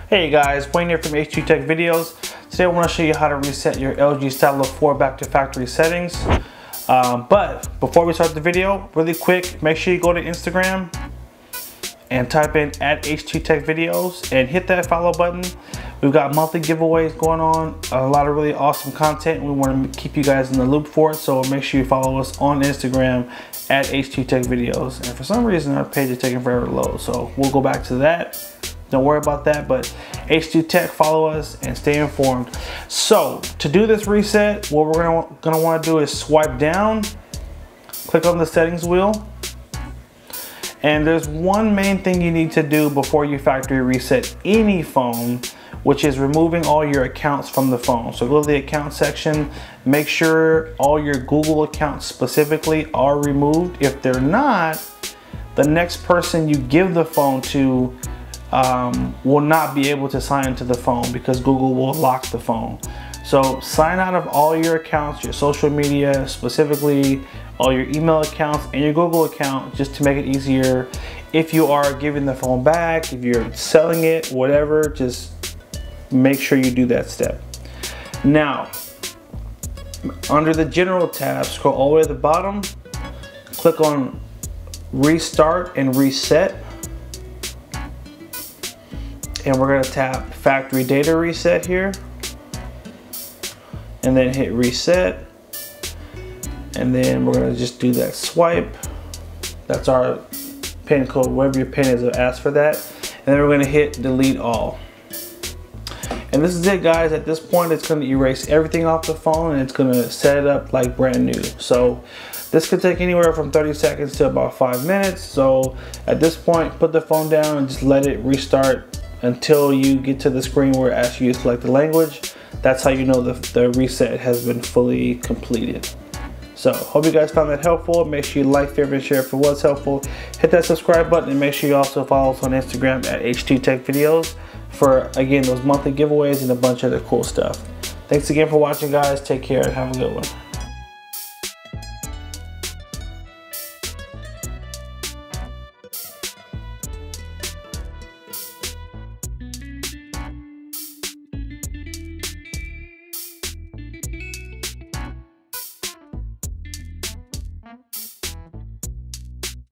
Hey guys, Wayne here from H2 Tech Videos. Today I want to show you how to reset your LG Stylo 4 back to factory settings. But before we start the video, really quick, make sure you go to Instagram and type in @H2 Tech Videos and hit that follow button. We've got monthly giveaways going on, a lot of really awesome content. We want to keep you guys in the loop for it, so make sure you follow us on Instagram @H2 Tech Videos. And for some reason our page is taking forever to load, so we'll go back to that. Don't worry about that, but H2 Tech, follow us and stay informed. So to do this reset, what we're gonna want to do is swipe down, click on the settings wheel, and there's one main thing you need to do before you factory reset any phone, which is removing all your accounts from the phone. So go to the account section, make sure all your Google accounts specifically are removed. If they're not, the next person you give the phone to will not be able to sign into the phone because Google will lock the phone. So sign out of all your accounts, your social media, specifically all your email accounts and your Google account, just to make it easier. If you are giving the phone back, if you're selling it, whatever, just make sure you do that step. Now, under the general tab, scroll all the way to the bottom, click on restart and reset. And we're going to tap factory data reset here and then hit reset, and then we're going to just do that swipe. That's our PIN code, whatever your PIN is, it'll ask for that, and then we're going to hit delete all. And this is it, guys. At this point it's going to erase everything off the phone and it's going to set it up like brand new. So this could take anywhere from 30 seconds to about 5 minutes. So at this point, put the phone down and just let it restart until you get to the screen where it asks you to select the language. That's how you know the reset has been fully completed. So hope you guys found that helpful. Make sure you like, favorite, and share if it was helpful. Hit that subscribe button and make sure you also follow us on Instagram @H2 Tech Videos for, again, those monthly giveaways and a bunch of other cool stuff. Thanks again for watching, guys. Take care and have a good one.